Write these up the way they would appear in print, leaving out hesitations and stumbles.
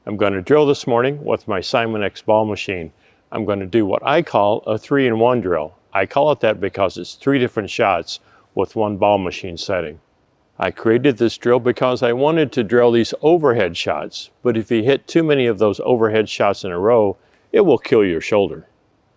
I'm going to drill this morning with my Simon X ball machine. I'm going to do what I call a 3-in-1 drill. I call it that because it's 3 different shots with one ball machine setting. I created this drill because I wanted to drill these overhead shots, but if you hit too many of those overhead shots in a row, it will kill your shoulder.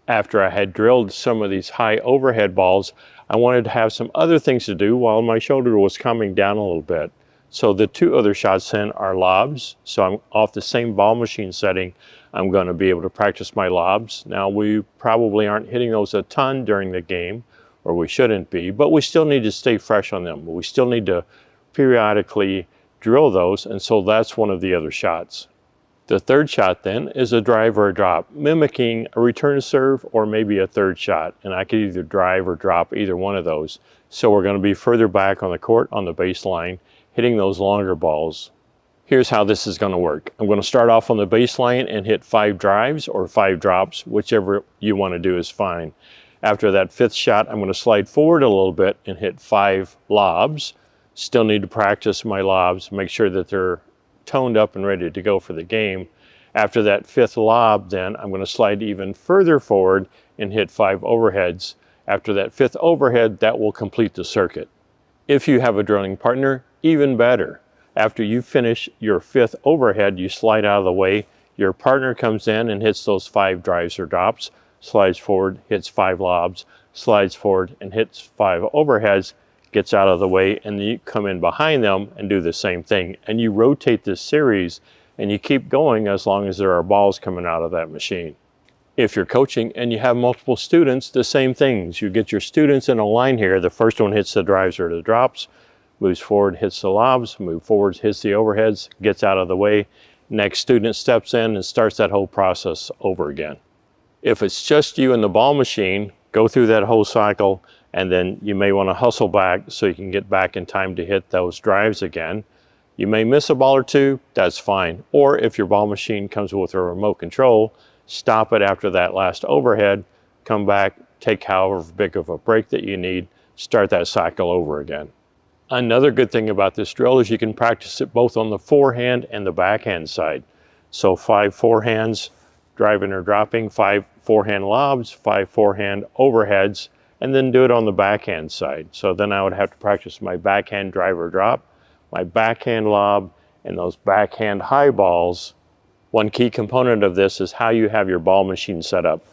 After I had drilled some of these high overhead balls, I wanted to have some other things to do while my shoulder was coming down a little bit. So the 2 other shots then are lobs. So I'm off the same ball machine setting. I'm going to be able to practice my lobs. Now we probably aren't hitting those a ton during the game, or we shouldn't be, but we still need to stay fresh on them. We still need to periodically drill those, and so that's one of the other shots. The 3rd shot then is a drive or a drop, mimicking a return serve or maybe a 3rd shot, and I could either drive or drop either one of those. So we're going to be further back on the court on the baseline, hitting those longer balls. Here's how this is going to work. I'm going to start off on the baseline and hit 5 drives or 5 drops, whichever you want to do is fine. After that 5th shot, I'm going to slide forward a little bit and hit 5 lobs. Still need to practice my lobs, make sure that they're toned up and ready to go for the game. After that 5th lob, then I'm going to slide even further forward and hit 5 overheads. After that 5th overhead, that will complete the circuit. If you have a drilling partner, even better. After you finish your 5th overhead, you slide out of the way. Your partner comes in and hits those 5 drives or drops, slides forward, hits 5 lobs, slides forward and hits 5 overheads, gets out of the way, and then you come in behind them and do the same thing. And you rotate this series and you keep going as long as there are balls coming out of that machine. If you're coaching and you have multiple students, the same things. You get your students in a line here. The first one hits the drives or the drops, moves forward, hits the lobs, moves forward, hits the overheads, gets out of the way. Next student steps in and starts that whole process over again. If it's just you and the ball machine, go through that whole cycle, and then you may want to hustle back so you can get back in time to hit those drives again. You may miss a ball or 2, that's fine. Or if your ball machine comes with a remote control, stop it after that last overhead, come back, take however big of a break that you need, start that cycle over again. Another good thing about this drill is you can practice it both on the forehand and the backhand side. So 5 forehands, driving or dropping, 5 forehand lobs, 5 forehand overheads, and then do it on the backhand side. So then I would have to practice my backhand drive or drop, my backhand lob, and those backhand high balls. One key component of this is how you have your ball machine set up.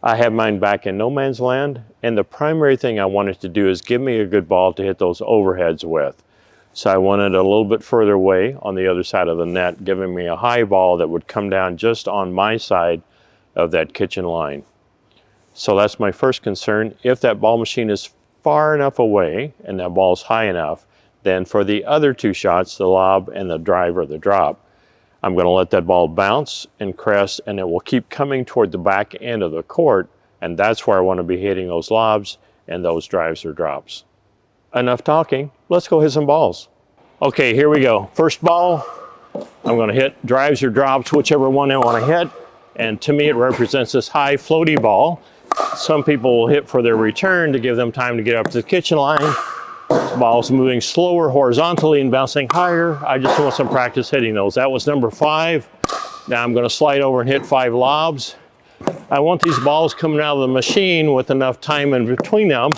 I have mine back in no man's land, and the primary thing I wanted to do is give me a good ball to hit those overheads with. So I wanted a little bit further away on the other side of the net, giving me a high ball that would come down just on my side of that kitchen line. So that's my first concern. If that ball machine is far enough away and that ball is high enough, then for the other 2 shots, the lob and the drive or the drop, I'm going to let that ball bounce and crest, and it will keep coming toward the back end of the court, and that's where I want to be hitting those lobs and those drives or drops. Enough talking, let's go hit some balls. Okay, here we go. First ball, I'm going to hit drives or drops, whichever one I want to hit, and to me it represents this high floaty ball. Some people will hit for their return to give them time to get up to the kitchen line. Ball's moving slower horizontally and bouncing higher. I just want some practice hitting those. That was number 5. Now I'm going to slide over and hit 5 lobs. I want these balls coming out of the machine with enough time in between them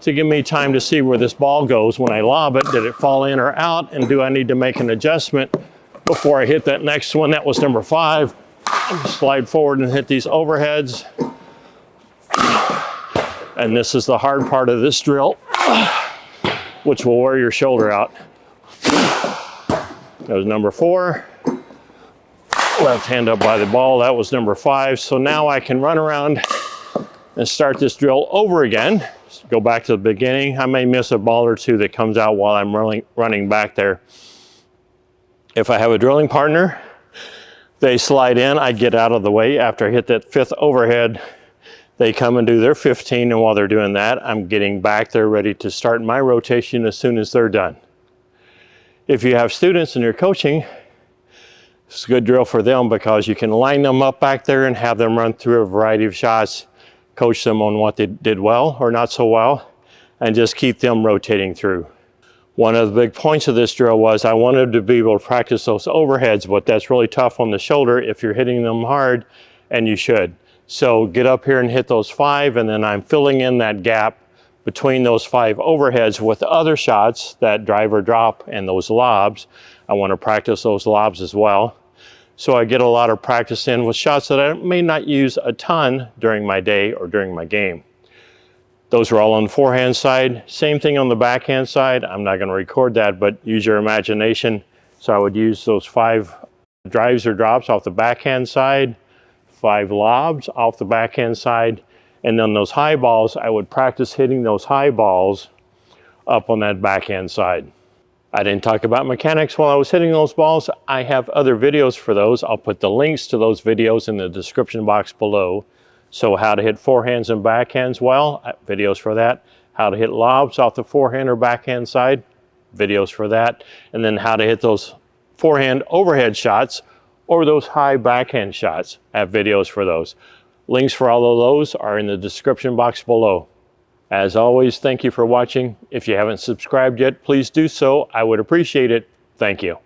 to give me time to see where this ball goes when I lob it. Did it fall in or out? And do I need to make an adjustment before I hit that next one? That was number 5. Slide forward and hit these overheads. And this is the hard part of this drill, which will wear your shoulder out. That was number 4. Left hand up by the ball, that was number 5. So now I can run around and start this drill over again. Go back to the beginning. I may miss a ball or 2 that comes out while I'm running back there. If I have a drilling partner, they slide in, I get out of the way. After I hit that 5th overhead, they come and do their 15, and while they're doing that, I'm getting back there ready to start my rotation as soon as they're done. If you have students and you're coaching, it's a good drill for them because you can line them up back there and have them run through a variety of shots, coach them on what they did well or not so well, and just keep them rotating through. One of the big points of this drill was I wanted to be able to practice those overheads, but that's really tough on the shoulder if you're hitting them hard, and you should. So get up here and hit those 5, and then I'm filling in that gap between those 5 overheads with other shots, that driver drop and those lobs. I want to practice those lobs as well. So I get a lot of practice in with shots that I may not use a ton during my day or during my game. Those are all on the forehand side. Same thing on the backhand side. I'm not going to record that, but use your imagination. So I would use those 5 drives or drops off the backhand side, 5 lobs off the backhand side, and then those high balls, I would practice hitting those high balls up on that backhand side. I didn't talk about mechanics while I was hitting those balls. I have other videos for those. I'll put the links to those videos in the description box below. So how to hit forehands and backhands well, videos for that. How to hit lobs off the forehand or backhand side, videos for that. And then how to hit those forehand overhead shots or those high backhand shots, I have videos for those. Links for all of those are in the description box below. As always, thank you for watching. If you haven't subscribed yet, please do so. I would appreciate it. Thank you.